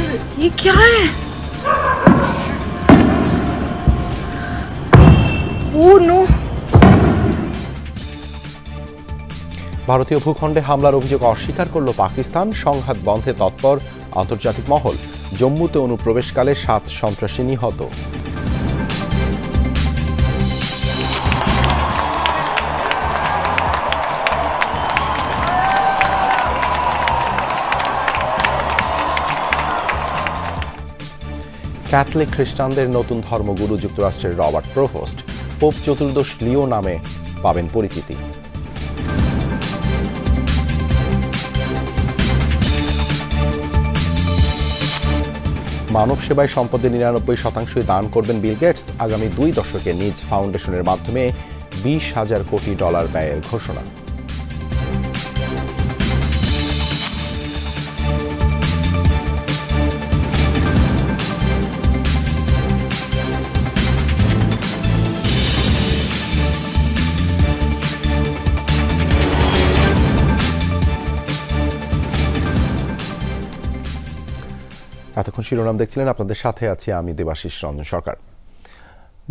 ये क्या है? Oh no! ভারতীয় ভূখণ্ডে হামলার অভিযোগ অস্বীকার করল পাকিস্তান। সংঘাত বন্ধে তৎপর আন্তর্জাতিক মহল। জম্মুতে অনুপ্রবেশকালে 7 সন্ত্রাসী নিহত। ক্যাথলিক খ্রিস্টানদের নতুন ধর্মগুরু যুক্তরাষ্ট্রের রবার্ট প্রভোস্ট। পোপ চতুর্দশ লিও নামে পাবেন পরিচিতি। মানব সেবায় সম্পদের 99% দান করবেন বিল গেটস। আগামী 2 দশকে নিজ ফাউন্ডেশনের মাধ্যমে $20,000 কোটি ব্যয়ের ঘোষণা। এতক্ষণ শিরোনাম দেখছিলেন, আপনাদের সাথে আছি আমি দেবাশিস রঞ্জন সরকার।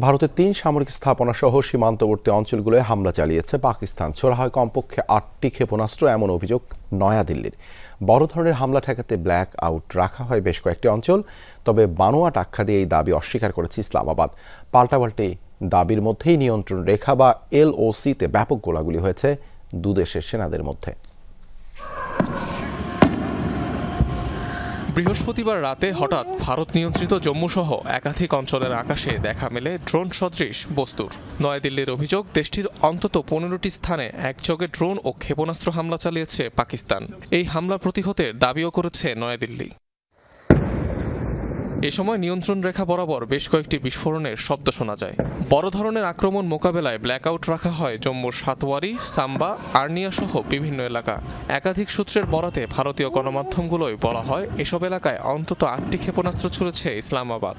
ভারতের 3 সামরিক স্থাপনা সহ সীমান্তবর্তী অঞ্চলগুলোয় হামলা চালিয়েছে পাকিস্তান। ছোড়া হয় কমপক্ষে 8টি ক্ষেপণাস্ত্র, এমন অভিযোগ নয়াদিল্লির। বড় ধরনের হামলা ঠেকাতে ব্ল্যাক আউট রাখা হয় বেশ কয়েকটি অঞ্চল। তবে বানোয়াট আখ্যা দিয়ে এই দাবি অস্বীকার করেছে ইসলামাবাদ। পাল্টাপাল্টি দাবির মধ্যেই নিয়ন্ত্রণ রেখা বা LOCতে ব্যাপক গোলাগুলি হয়েছে দুদেশের সেনাদের মধ্যে। বৃহস্পতিবার রাতে হঠাৎ ভারত নিয়ন্ত্রিত জম্মু সহ একাধিক অঞ্চলের আকাশে দেখা মেলে ড্রোন সদৃশ বস্তুর। নয়াদিল্লির অভিযোগ, দেশটির অন্তত 15টি স্থানে একযোগে ড্রোন ও ক্ষেপণাস্ত্র হামলা চালিয়েছে পাকিস্তান। এই হামলা প্রতিহতের দাবিও করেছে নয়াদিল্লি। এ সময় নিয়ন্ত্রণ রেখা বরাবর বেশ কয়েকটি বিস্ফোরণের শব্দ শোনা যায়। বড় ধরনের আক্রমণ মোকাবেলায় ব্ল্যাকআউট রাখা হয় জম্মুর সাতওয়ারি, সাম্বা, আর্নিয়া সহ বিভিন্ন এলাকা। একাধিক সূত্রের বরাতে ভারতীয় গণমাধ্যমগুলোয় বলা হয়, এসব এলাকায় অন্তত 8টি ক্ষেপণাস্ত্র ছুড়েছে ইসলামাবাদ।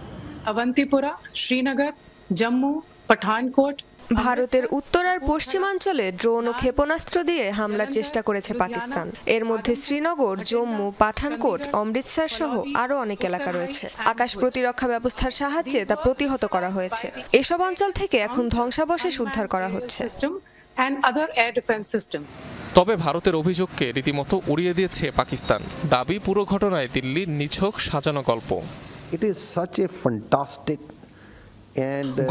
অবন্তিপুরা, শ্রীনগর, জম্মু, পাঠানকোট। ভারতের উত্তর আর পশ্চিমাঞ্চলে ড্রোন ও ক্ষেপণাস্ত্র দিয়ে হামলার চেষ্টা করেছে পাকিস্তান। এর মধ্যে শ্রীনগর, জম্মু, পাঠানকোট, অমৃতসর সহ আরও অনেক এলাকা রয়েছে। আকাশ প্রতিরক্ষা ব্যবস্থার সাহায্যে তা প্রতিহত করা হয়েছে। এসব অঞ্চল থেকে এখন ধ্বংসাবশেষ উদ্ধার করা হচ্ছে। তবে ভারতের অভিযোগকে রীতিমতো উড়িয়ে দিয়েছে পাকিস্তান। দাবি, পুরো ঘটনায় দিল্লির নিছক সাজানো গল্প।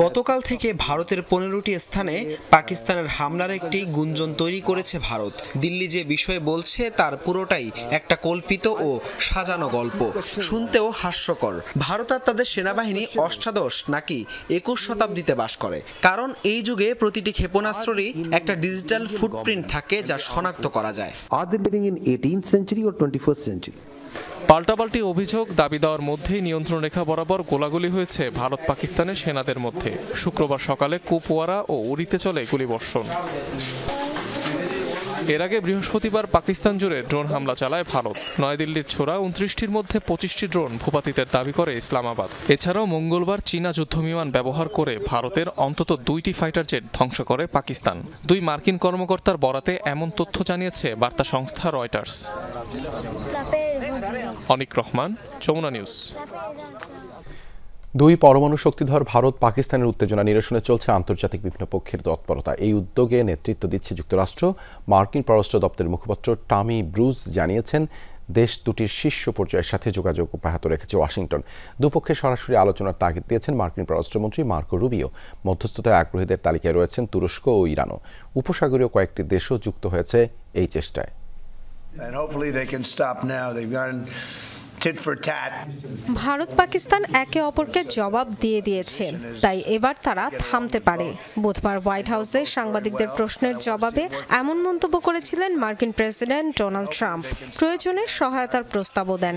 গতকাল থেকে ভারতের 15টি স্থানে পাকিস্তানের হামলার একটি গুঞ্জন তৈরি করেছে ভারত। দিল্লি যে বিষয়ে বলছে তার পুরোটাই একটা কল্পিত ও সাজানো গল্প, শুনতেও হাস্যকর। ভারত আর তাদের সেনাবাহিনী অষ্টাদশ নাকি 21 শতাব্দীতে বাস করে, কারণ এই যুগে প্রতিটি ক্ষেপণাস্ত্রেরই একটা ডিজিটাল ফুটপ্রিন্ট থাকে যা শনাক্ত করা যায়। পাল্টাপাল্টি অভিযোগ, দাবি দেওয়ার মধ্যেই নিয়ন্ত্রণ রেখা বরাবর গোলাগুলি হয়েছে ভারত পাকিস্তানের সেনাদের মধ্যে। শুক্রবার সকালে কুপওয়ারা ও উরিতে চলে গুলিবর্ষণ। এর আগে বৃহস্পতিবার পাকিস্তান জুড়ে ড্রোন হামলা চালায় ভারত। নয়াদিল্লির ছোড়া 29টির মধ্যে 25টি ড্রোন ভূপাতিতের দাবি করে ইসলামাবাদ। এছাড়াও মঙ্গলবার চীনা যুদ্ধবিমান ব্যবহার করে ভারতের অন্তত 2টি ফাইটার জেট ধ্বংস করে পাকিস্তান। 2 মার্কিন কর্মকর্তার বরাতে এমন তথ্য জানিয়েছে বার্তা সংস্থা রয়টার্স। অনিক রহমান, যমুনা নিউজ। 2 পরমাণু শক্তিধর ভারত পাকিস্তানের উত্তেজনা নিরসনে চলছে আন্তর্জাতিক বিভিন্ন পক্ষের তৎপরতা। এই উদ্যোগে নেতৃত্ব দিচ্ছে যুক্তরাষ্ট্র। মার্কিন পররাষ্ট্র দপ্তরের মুখপাত্র টমি ব্রুজ জানিয়েছেন, দেশ দুটির শীর্ষ পর্যায়ের সাথে যোগাযোগ অব্যাহত রেখেছে ওয়াশিংটন। দুপক্ষের সরাসরি আলোচনার তাগিদ দিয়েছেন মার্কিন পররাষ্ট্রমন্ত্রী মার্কো রুবিও। মধ্যস্থতায় আগ্রহীদের তালিকায় রয়েছেন তুরস্ক ও ইরানও। উপসাগরীয় কয়েকটি দেশও যুক্ত হয়েছে এই চেষ্টায়। ভারত পাকিস্তান একে অপরকে জবাব দিয়ে দিয়েছে, তাই এবার তারা থামতে পারে। বুধবার হোয়াইট হাউসে সাংবাদিকদের প্রশ্নের জবাবে এমন মন্তব্য করেছিলেন মার্কিন প্রেসিডেন্ট ডোনাল্ড ট্রাম্প। প্রয়োজনে সহায়তার প্রস্তাবও দেন।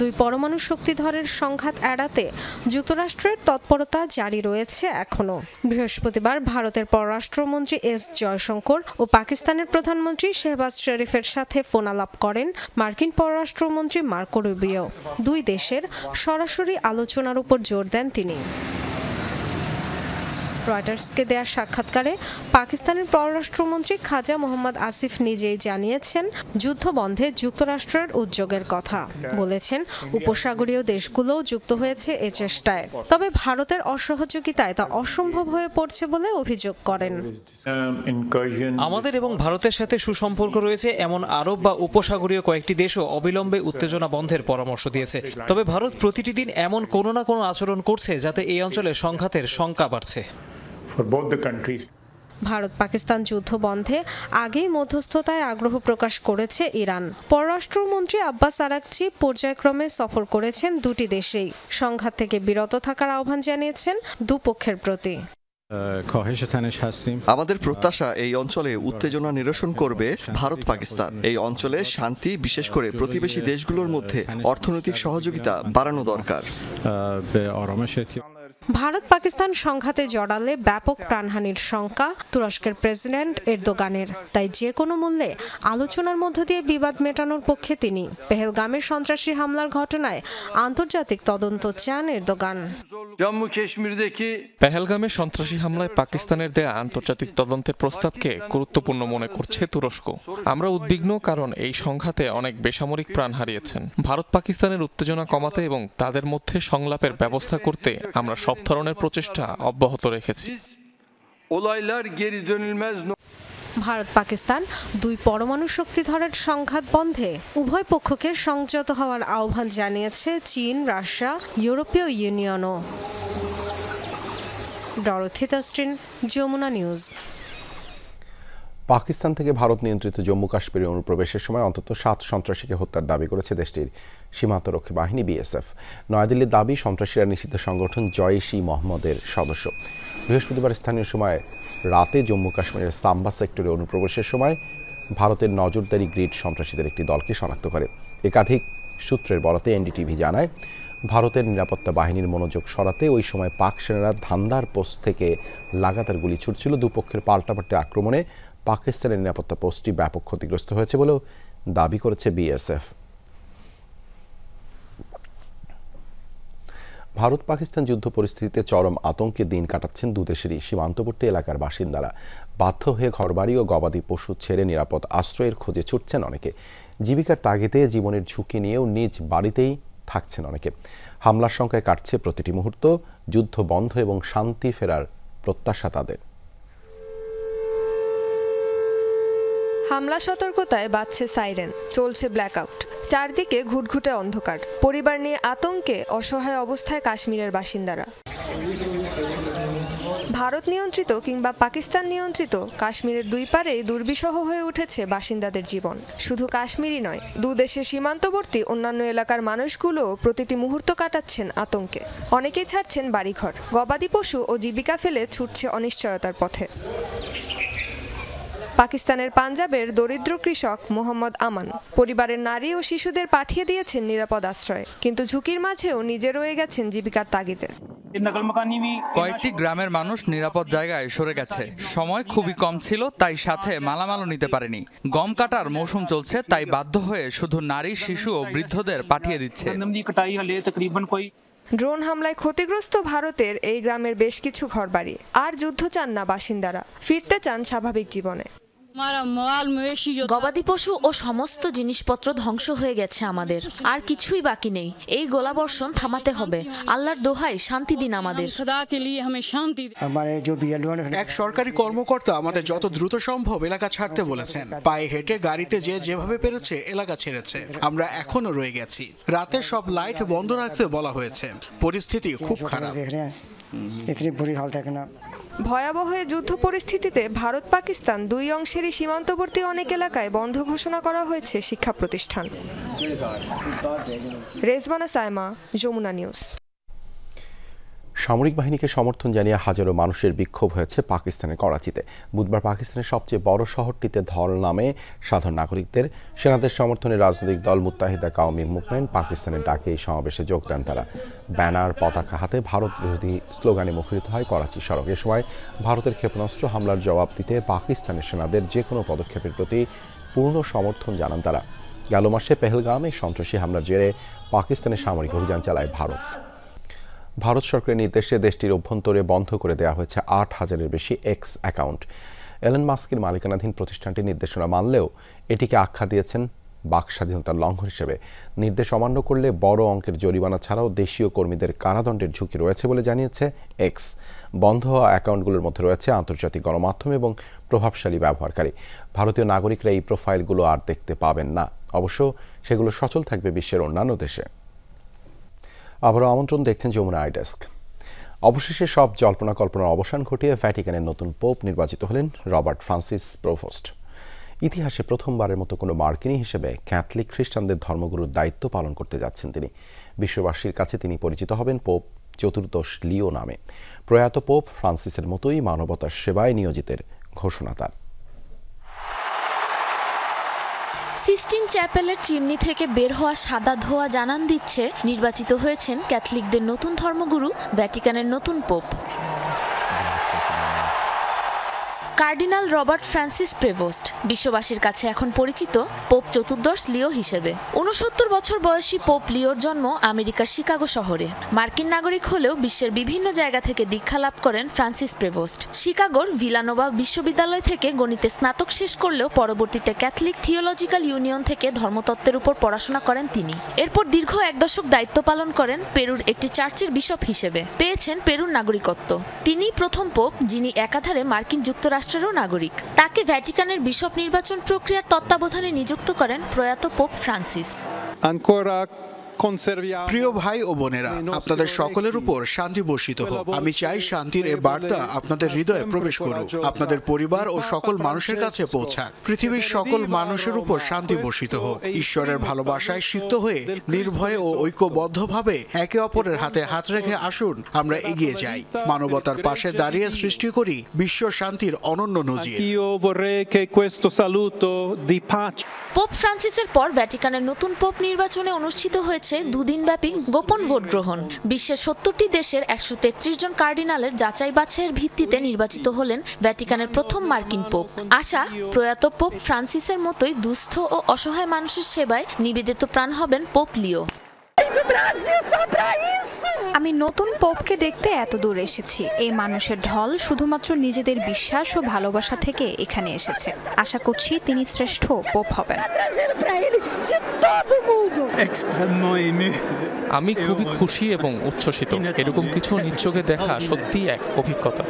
2 পরমাণু শক্তিধরের সংঘাত এড়াতে যুক্তরাষ্ট্রের তৎপরতা জারি রয়েছে এখনো। বৃহস্পতিবার ভারতের পররাষ্ট্রমন্ত্রী এস জয়শঙ্কর ও পাকিস্তানের প্রধানমন্ত্রী শেহবাজ শরীফের সাথে ফোন আলাপ করেন মার্কিন পররাষ্ট্রমন্ত্রী মার্কো রুবিও। 2 দেশের সরাসরি আলোচনার উপর জোর দেন তিনি। রয়টার্সকে দেয়া সাক্ষাৎকারে পাকিস্তানের পররাষ্ট্রমন্ত্রী খাজা মোহাম্মদ আসিফ নিজেই জানিয়েছেন যুদ্ধ বন্ধে যুক্তরাষ্ট্রের উদ্যোগের কথা। বলেছেন উপসাগরীয় দেশগুলোও যুক্ত হয়েছে এ চেষ্টায়, তবে ভারতের অসহযোগিতায় তা অসম্ভব হয়ে পড়ছে বলে অভিযোগ করেন। আমাদের এবং ভারতের সাথে সুসম্পর্ক রয়েছে এমন আরব বা উপসাগরীয় কয়েকটি দেশও অবিলম্বে উত্তেজনা বন্ধের পরামর্শ দিয়েছে। তবে ভারত প্রতিটি দিন এমন কোনো না কোনো আচরণ করছে যাতে এই অঞ্চলে সংঘাতের শঙ্কা বাড়ছে। ভারত পাকিস্তান যুদ্ধ বন্ধে আগেই মধ্যস্থতায় আগ্রহ প্রকাশ করেছে ইরান। পররাষ্ট্রমন্ত্রী আব্বাস আরাকচি পর্যায়ক্রমে সফর করেছেন দুটি দেশেই। সংঘাত থেকে বিরত থাকার আহ্বান জানিয়েছেন দুপক্ষের প্রতি। আমাদের প্রত্যাশা এই অঞ্চলে উত্তেজনা নিরসন করবে ভারত পাকিস্তান। এই অঞ্চলে শান্তি, বিশেষ করে প্রতিবেশী দেশগুলোর মধ্যে অর্থনৈতিক সহযোগিতা বাড়ানো দরকার। ভারত পাকিস্তান সংঘাতে জড়ালে ব্যাপক প্রাণহানির শঙ্কা তুরস্কের প্রেসিডেন্ট এরদোগানের। তাই যে কোনো মূল্যে আলোচনার মধ্য দিয়ে বিবাদ মেটানোর পক্ষে তিনি। পেহেলগামের সন্ত্রাসী হামলার ঘটনায় আন্তর্জাতিক তদন্ত চান এরদোগান। পেহেলগামের সন্ত্রাসী হামলায় পাকিস্তানের দেয়া আন্তর্জাতিক তদন্তের প্রস্তাবকে গুরুত্বপূর্ণ মনে করছে তুরস্ক। আমরা উদ্বিগ্ন, কারণ এই সংঘাতে অনেক বেসামরিক প্রাণ হারিয়েছেন। ভারত পাকিস্তানের উত্তেজনা কমাতে এবং তাদের মধ্যে সংলাপের ব্যবস্থা করতে আমরা সব ধরনের প্রচেষ্টা অব্যাহত রেখেছি। ভারত পাকিস্তান দুই পরমাণু শক্তিধরের সংঘাত বন্ধে উভয় পক্ষকে সংযত হওয়ার আহ্বান জানিয়েছে চীন, রাশিয়া, ইউরোপীয় ইউনিয়নও। Dorothy Tustin, Jamuna news. Pakistan থেকে ভারত নিয়ন্ত্রিত জম্মু কাশ্মীরে অনুপ্রবেশের সময় অন্তত 7 সন্ত্রাসীকে হত্যার দাবি করেছে দেশটির সীমান্তরক্ষী বাহিনী বিএসএফ। নয়াদিল্লির দাবি, সন্ত্রাসীরা নিষিদ্ধ সংগঠন জইশ-ই-মোহাম্মদের সদস্য। বৃহস্পতিবার স্থানীয় সময় রাতে জম্মু কাশ্মীরের সাম্বা সেক্টরে অনুপ্রবেশের সময় ভারতের নজরদারি গ্রিড সন্ত্রাসীদের একটি দলকে শনাক্ত করে। একাধিক সূত্রের বরাতে এনডিটিভি জানায়, ভারতের নিরাপত্তা বাহিনীর মনোযোগ সরাতে ওই সময় পাক সেনারা ধান্দার পোস্ট থেকে লাগাতার গুলি ছুটছিল। দুপক্ষের পাল্টাপাল্টি আক্রমণে পাকিস্তানের নিরাপত্তা পোস্টটি ব্যাপক ক্ষতিগ্রস্ত হয়েছে বলেও দাবি করেছে বিএসএফ। ভারত পাকিস্তান যুদ্ধ পরিস্থিতিতে চরম আতঙ্কে দিন কাটাচ্ছেন দুদেশেরই সীমান্তবর্তী এলাকার বাসিন্দারা। বাধ্য হয়ে ঘরবাড়ি ও গবাদি পশু ছেড়ে নিরাপদ আশ্রয়ের খোঁজে ছুটছেন অনেকে। জীবিকার তাগিদে জীবনের ঝুঁকি নিয়েও নিজ বাড়িতেই থাকছেন অনেকে। হামলার সংখ্যায় কাটছে প্রতিটি মুহূর্ত। যুদ্ধ বন্ধ এবং শান্তি ফেরার প্রত্যাশা তাদের। হামলা সতর্কতায় বাজছে সাইরেন, চলছে ব্ল্যাকআউট, চারদিকে ঘুটঘুটে অন্ধকার। পরিবার নিয়ে আতঙ্কে অসহায় অবস্থায় কাশ্মীরের বাসিন্দারা। ভারত নিয়ন্ত্রিত কিংবা পাকিস্তান নিয়ন্ত্রিত কাশ্মীরের দুই পারেই দুর্বিষহ হয়ে উঠেছে বাসিন্দাদের জীবন। শুধু কাশ্মীরই নয়, দুদেশের সীমান্তবর্তী অন্যান্য এলাকার মানুষগুলো প্রতিটি মুহূর্ত কাটাচ্ছেন আতঙ্কে। অনেকেই ছাড়ছেন বাড়িঘর, গবাদি পশু ও জীবিকা ফেলে ছুটছে অনিশ্চয়তার পথে। পাকিস্তানের পাঞ্জাবের দরিদ্র কৃষক মোহাম্মদ আমান পরিবারের নারী ও শিশুদের পাঠিয়ে দিয়েছেন নিরাপদ আশ্রয়ে, কিন্তু ঝুঁকির মাঝেও নিজে রয়ে গেছেন জীবিকার তাগিদে। কয়েকটি গ্রামের মানুষ নিরাপদ জায়গায় সরে গেছে। সময় খুবই কম ছিল, তাই সাথে মালামালও নিতে পারেনি। গম কাটার মৌসুম চলছে, তাই বাধ্য হয়ে শুধু নারী, শিশু ও বৃদ্ধদের পাঠিয়ে দিচ্ছে। ড্রোন হামলায় ক্ষতিগ্রস্ত ভারতের এই গ্রামের বেশ কিছু ঘরবাড়ি। আর যুদ্ধ চান না বাসিন্দারা, ফিরতে চান স্বাভাবিক জীবনে। গবাদি পশু ও সমস্ত জিনিসপত্র ধ্বংস হয়ে গেছে আমাদের, আর কিছুই বাকি নেই। এই গোলাবর্ষণ থামাতে হবে। আল্লাহর দোহাই, শান্তি দিন আমাদের। এক সরকারি কর্মকর্তা আমাদের যত দ্রুত সম্ভব এলাকা ছাড়তে বলেছেন। পায়ে হেঁটে, গাড়িতে যেভাবে পেরেছে এলাকা ছেড়েছে। আমরা এখনো রয়ে গেছি। রাতে সব লাইট বন্ধ রাখতে বলা হয়েছে। পরিস্থিতি খুব খারাপ। ভয়াবহ যুদ্ধ পরিস্থিতিতে ভারত পাকিস্তান দুই অংশেরই সীমান্তবর্তী অনেক এলাকায় বন্ধ ঘোষণা করা হয়েছে শিক্ষা প্রতিষ্ঠান। রেজওয়ানা সাইমা, যমুনা নিউজ। সামরিক বাহিনীকে সমর্থন জানিয়ে হাজারো মানুষের বিক্ষোভ হয়েছে পাকিস্তানের করাচিতে। বুধবার পাকিস্তানের সবচেয়ে বড় শহরটিতে ধল নামে সাধারণ নাগরিকদের। সেনাদের সমর্থনে রাজনৈতিক দল মুত্তাহিদা কাওমি মুভমেন্ট পাকিস্তানের ডাকে এই সমাবেশে যোগ দেন তারা। ব্যানার, পতাকা হাতে ভারত বিরোধী স্লোগানে মুখরিত হয় করাচি সড়ক। এ সময় ভারতের ক্ষেপণাস্ত্র হামলার জবাব দিতে পাকিস্তানের সেনাদের যে কোনো পদক্ষেপের প্রতি পূর্ণ সমর্থন জানান তারা। গেল মাসে পেহেলগামে সন্ত্রাসী হামলার জেরে পাকিস্তানের সামরিক অভিযান চালায় ভারত। ভারত সরকারের নির্দেশে দেশটির অভ্যন্তরে বন্ধ করে দেওয়া হয়েছে 8,000-এর বেশি এক্স অ্যাকাউন্ট। এলন মাস্কের মালিকানাধীন প্রতিষ্ঠানটির নির্দেশনা মানলেও এটিকে আখ্যা দিয়েছেন বাক স্বাধীনতার লঙ্ঘন হিসেবে। নির্দেশ অমান্য করলে বড় অঙ্কের জরিমানা ছাড়াও দেশীয় কর্মীদের কারাদণ্ডের ঝুঁকি রয়েছে বলে জানিয়েছে এক্স। বন্ধ হওয়া অ্যাকাউন্টগুলোর মধ্যে রয়েছে আন্তর্জাতিক গণমাধ্যম এবং প্রভাবশালী ব্যবহারকারী। ভারতীয় নাগরিকরা এই প্রোফাইলগুলো আর দেখতে পাবেন না। অবশ্য সেগুলো সচল থাকবে বিশ্বের অন্যান্য দেশে। আবারও আমন্ত্রণ, দেখছেন যমুনা আই ডেস্ক। অবশেষে সব জল্পনা কল্পনার অবসান ঘটিয়ে ভ্যাটিকানের নতুন পোপ নির্বাচিত হলেন রবার্ট ফ্রান্সিস প্রেভোস্ট। ইতিহাসে প্রথমবারের মতো কোনো মার্কিনী হিসেবে ক্যাথলিক খ্রিস্টানদের ধর্মগুরুর দায়িত্ব পালন করতে যাচ্ছেন তিনি। বিশ্ববাসীর কাছে তিনি পরিচিত হবেন পোপ চতুর্দশ লিও নামে। প্রয়াত পোপ ফ্রান্সিসের মতোই মানবতার সেবায় নিয়োজিতের ঘোষণা তার। সিস্টিন চ্যাপেলের চিমনি থেকে বের হওয়া সাদা ধোঁয়া জানান দিচ্ছে নির্বাচিত হয়েছেন ক্যাথলিকদের নতুন ধর্মগুরু, ভ্যাটিকানের নতুন পোপ কার্ডিনাল রবার্ট ফ্রান্সিস প্রেভোস্ট। বিশ্ববাসীর কাছে এখন পরিচিত পোপ চতুর্দশ লিও হিসেবে। 69 বছর বয়সী পোপ লিওর জন্ম আমেরিকার শিকাগো শহরে। মার্কিন নাগরিক হলেও বিশ্বের বিভিন্ন জায়গা থেকে দীক্ষা লাভ করেন ফ্রান্সিস প্রেভোস্ট। শিকাগোর ভিলানোভা বিশ্ববিদ্যালয় থেকে গণিতে স্নাতক শেষ করলেও পরবর্তীতে ক্যাথলিক থিওলজিক্যাল ইউনিয়ন থেকে ধর্মতত্ত্বের উপর পড়াশোনা করেন তিনি। এরপর দীর্ঘ 1 দশক দায়িত্ব পালন করেন পেরুর একটি চার্চের বিশপ হিসেবে। পেয়েছেন পেরুর নাগরিকত্ব। তিনি প্রথম পোপ যিনি একাধারে মার্কিন যুক্তরাষ্ট্রেরও নাগরিক। তাকে ভ্যাটিকানের বিশপ নির্বাচন প্রক্রিয়ার তত্ত্বাবধানে নিযুক্ত করেন প্রয়াত পোপ ফ্রান্সিস। প্রিয় ভাই ও বোনেরা, আপনাদের সকলের উপর শান্তি বর্ষিত হোক। আমি চাই শান্তির এই বার্তা আপনাদের হৃদয়ে প্রবেশ করুক, আপনাদের পরিবার ও সকল মানুষের কাছে পৌঁছাক। পৃথিবীর সকল মানুষের উপর শান্তি বর্ষিত হোক। ঈশ্বরের ভালোবাসায় সিক্ত হয়ে নির্ভয়ে ও ঐক্যবদ্ধভাবে একে অপরের হাতে হাত রেখে আসুন আমরা এগিয়ে যাই। মানবতার পাশে দাঁড়িয়ে সৃষ্টি করি বিশ্ব শান্তির অনন্য নজির। পোপ ফ্রান্সিসের পর ভ্যাটিকানের নতুন পোপ নির্বাচনে অনুষ্ঠিত হয়েছে 2 দিনব্যাপী গোপন ভোট গ্রহণ। বিশ্বের 70টি দেশের 133 জন কার্ডিনালের যাচাই বাছাইয়ের ভিত্তিতে নির্বাচিত হলেন ভ্যাটিকানের প্রথম মার্কিন পোপ। আশা, প্রয়াত পোপ ফ্রান্সিসের মতোই দুস্থ ও অসহায় মানুষের সেবায় নিবেদিত প্রাণ হবেন পোপ লিও। আমি নতুন পোপকে দেখতে এত দূর এসেছি। এই মানুষের ঢল শুধুমাত্র নিজেদের বিশ্বাস ও ভালোবাসা থেকে এখানে এসেছে। আশা করছি তিনি শ্রেষ্ঠ পোপ হবেন। আমি খুবই খুশি এবং উচ্ছ্বসিত। এরকম কিছু নিজ চোখে দেখা সত্যি এক অভিজ্ঞতা।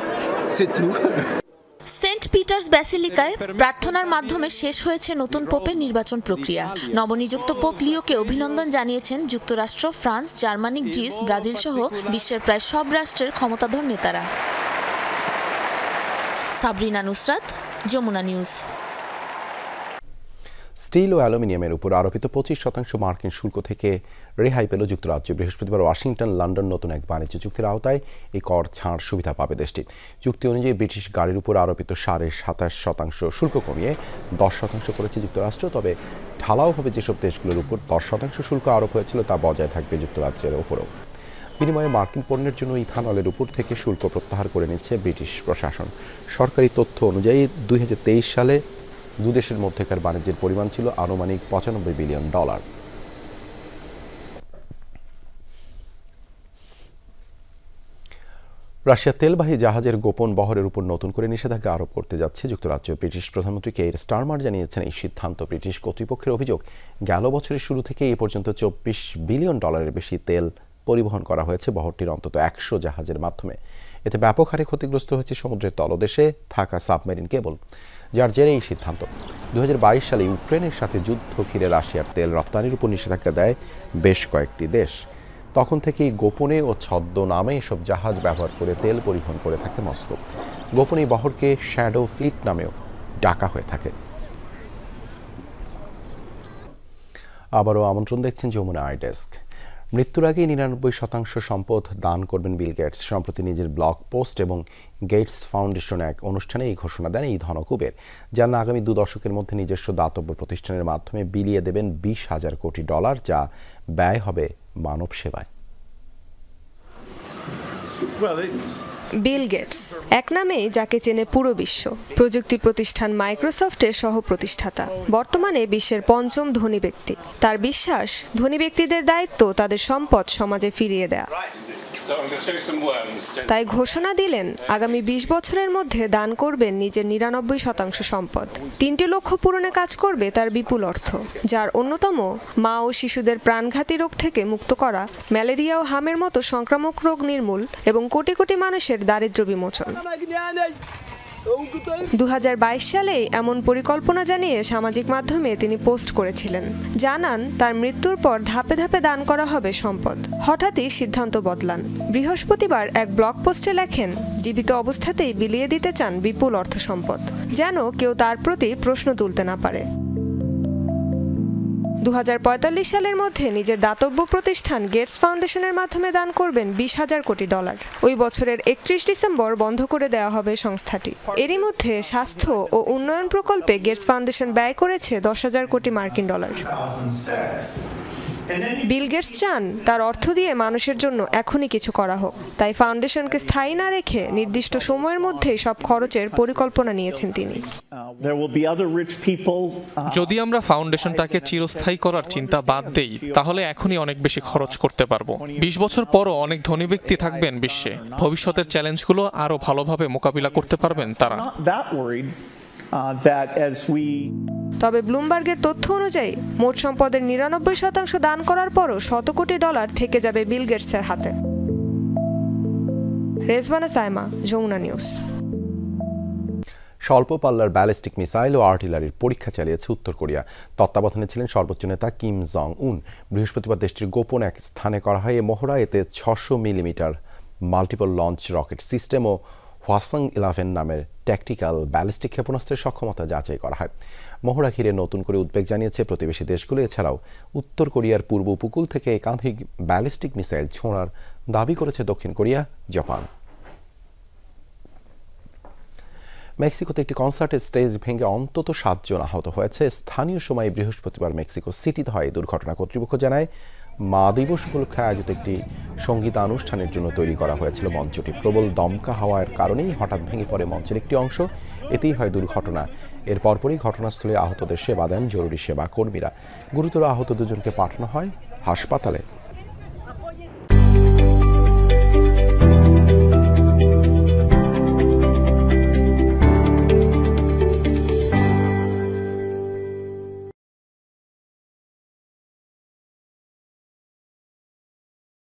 সেন্ট পিটার্স ব্যাসিলিকায় প্রার্থনার মাধ্যমে শেষ হয়েছে নতুন পোপের নির্বাচন প্রক্রিয়া। নবনিযুক্ত পোপ লিওকে অভিনন্দন জানিয়েছেন যুক্তরাষ্ট্র, ফ্রান্স, জার্মানি, গ্রিস, ব্রাজিল সহ বিশ্বের প্রায় সব রাষ্ট্রের ক্ষমতাধর নেতারা। সাবরিনা নুসরাত, যমুনা নিউজ। স্টিল ও অ্যালুমিনিয়ামের উপর আরোপিত 25% মার্কিন শুল্ক থেকে রেহাই পেল যুক্তরাজ্য। বৃহস্পতিবার ওয়াশিংটন লন্ডন নতুন এক বাণিজ্য চুক্তির আওতায় এই কর ছাড় সুবিধা পাবে দেশটি। চুক্তি অনুযায়ী ব্রিটিশ গাড়ির উপর আরোপিত 27.5% শুল্ক কমিয়ে 10% করেছে যুক্তরাষ্ট্র। তবে ঢালাওভাবে যেসব দেশগুলোর উপর 10% শুল্ক আরোপ হয়েছিল তা বজায় থাকবে যুক্তরাজ্যের ওপরও। বিনিময়ে মার্কিন পণ্যের জন্য ইথানলের উপর থেকে শুল্ক প্রত্যাহার করে নিচ্ছে ব্রিটিশ প্রশাসন। সরকারি তথ্য অনুযায়ী 2023 সালে দুদেশের মধ্যেকার বাণিজ্যের পরিমাণ ছিল আনুমানিক $95 বিলিয়ন। রাশিয়া তেলবাহী জাহাজের গোপন বহরের উপর নতুন করে নিষেধাজ্ঞা আরোপ করতে যাচ্ছে যুক্তরাজ্য। ব্রিটিশ প্রধানমন্ত্রী কেইর স্টারমার জানিয়েছেন এই সিদ্ধান্ত ব্রিটিশ কর্তৃপক্ষের অভিযোগ গেল বছরের শুরু থেকে এই পর্যন্ত $24 বিলিয়ন বেশি তেল পরিবহন করা হয়েছে বহরটির অন্তত 100 জাহাজের মাধ্যমে। এতে ব্যাপক হারে ক্ষতিগ্রস্ত হয়েছে সমুদ্রের তলদেশে থাকা সাবমেরিন কেবল, যার জেরে এই সিদ্ধান্ত। 2022 সালে ইউক্রেনের সাথে যুদ্ধ ঘিরে রাশিয়ার তেল রপ্তানির উপর নিষেধাজ্ঞা দেয় বেশ কয়েকটি দেশ। তখন থেকেই গোপনে ও ছদ্মনামে এসব জাহাজ ব্যবহার করে তেল পরিবহন করে থাকে মস্কো। গোপনে এই বহরকে শ্যাডো ফ্লিট নামেও ডাকা হয়ে থাকে। আবারও আমন্ত্রণ, দেখছেন যমুনা আই ডেস্ক। মৃত্যুর আগে 99% সম্পদ দান করবেন বিল গেটস। সম্প্রতি নিজের ব্লগ পোস্ট এবং গেটস ফাউন্ডেশন এক অনুষ্ঠানে এই ঘোষণা দেন এই ধনকুবের, যার আগামী 2 দশকের মধ্যে নিজস্ব দাতব্য প্রতিষ্ঠানের মাধ্যমে বিলিয়ে দেবেন $20,000 কোটি, যা ব্যয় হবে মানব সেবায়। বিল গেটস এক নামেই যাকে চেনে পুরো বিশ্ব। প্রযুক্তি প্রতিষ্ঠান মাইক্রোসফটের সহ প্রতিষ্ঠাতা, বর্তমানে বিশ্বের 5ম ধনী ব্যক্তি। তার বিশ্বাস, ধনী ব্যক্তিদের দায়িত্ব তাদের সম্পদ সমাজে ফিরিয়ে দেয়া। তাই ঘোষণা দিলেন আগামী 20 বছরের মধ্যে দান করবেন নিজের 99% সম্পদ। 3টি লক্ষ্য পূরণে কাজ করবে তার বিপুল অর্থ, যার অন্যতম মা ও শিশুদের প্রাণঘাতী রোগ থেকে মুক্ত করা, ম্যালেরিয়া ও হামের মতো সংক্রামক রোগ নির্মূল এবং কোটি কোটি মানুষের দারিদ্র্য বিমোচন। 2022 সালে এমন পরিকল্পনা জানিয়ে সামাজিক মাধ্যমে তিনি পোস্ট করেছিলেন, জানান তার মৃত্যুর পর ধাপে ধাপে দান করা হবে সম্পদ। হঠাৎই সিদ্ধান্ত বদলান। বৃহস্পতিবার এক ব্লগ পোস্টে লেখেন, জীবিত অবস্থাতেই বিলিয়ে দিতে চান বিপুল অর্থ সম্পদ, যেন কেউ তার প্রতি প্রশ্ন তুলতে না পারে। 2045 সালের মধ্যে নিজের দাতব্য প্রতিষ্ঠান গেটস ফাউন্ডেশনের মাধ্যমে দান করবেন $20,000 কোটি। ওই বছরের 31 ডিসেম্বর বন্ধ করে দেওয়া হবে সংস্থাটি। এরই মধ্যে স্বাস্থ্য ও উন্নয়ন প্রকল্পে গেটস ফাউন্ডেশন ব্যয় করেছে $10,000 কোটি মার্কিন ডলার। বিল গেটস চান তার অর্থ দিয়ে মানুষের জন্য এখনই কিছু করা হোক, তাই ফাউন্ডেশনকে স্থায়ী না রেখে নির্দিষ্ট সময়ের মধ্যেই সব খরচের পরিকল্পনা নিয়েছেন তিনি। যদি আমরা ফাউন্ডেশনটাকে চিরস্থায়ী করার চিন্তা বাদ দেই, তাহলে এখনই অনেক বেশি খরচ করতে পারবো। 20 বছর পরও অনেক ধনী ব্যক্তি থাকবেন বিশ্বে। ভবিষ্যতের চ্যালেঞ্জগুলো আরো ভালোভাবে মোকাবিলা করতে পারবেন তারা। তবে ব্লুমবার্গের তথ্য অনুযায়ী মোট সম্পদের 99% দান করার পরও $100 কোটি থেকে যাবে বিল গেটসের হাতে। রেজওয়ানা সাইমা, যমুনা নিউজ। স্বল্প পাল্লার ব্যালিস্টিক মিসাইল ও আর্টিলারির পরীক্ষা চালিয়েছে উত্তর কোরিয়া। তত্ত্বাবধানে ছিলেন সর্বোচ্চ নেতা কিম জং উন। বৃহস্পতিবার দেশটির গোপন এক স্থানে করা হয় এ মহড়া। এতে 600 millimetre multiple launch rocket system ও হওয়াসাং-11 নামের ট্যাকটিক্যাল ব্যালিস্টিক ক্ষেপণাস্ত্রের সক্ষমতা যাচাই করা হয়। মহড়া ঘিরে নতুন করে উদ্বেগ জানিয়েছে প্রতিবেশী দেশগুলো। এছাড়াও উত্তর কোরিয়ার পূর্ব উপকূল থেকে একাধিক ব্যালিস্টিক মিসাইল ছোঁড়ার দাবি করেছে দক্ষিণ কোরিয়া, জাপান। মেক্সিকোতে একটি কনসার্টের স্টেজ ভেঙে অন্তত 7 জন আহত হয়েছে। স্থানীয় সময় বৃহস্পতিবার মেক্সিকো সিটিতে হয় দুর্ঘটনা। কর্তৃপক্ষ জানায় মা দিবস উপলক্ষে আয়োজিত একটি সঙ্গীতানুষ্ঠানের জন্য তৈরি করা হয়েছিল মঞ্চটি। প্রবল দমকা হাওয়ার কারণেই হঠাৎ ভেঙে পড়ে মঞ্চের একটি অংশ। এতেই হয় দুর্ঘটনা। এর পরপরই ঘটনাস্থলে আহতদের সেবা দেন জরুরি সেবা কর্মীরা। গুরুতর আহত দুজনকে পাঠানো হয় হাসপাতালে।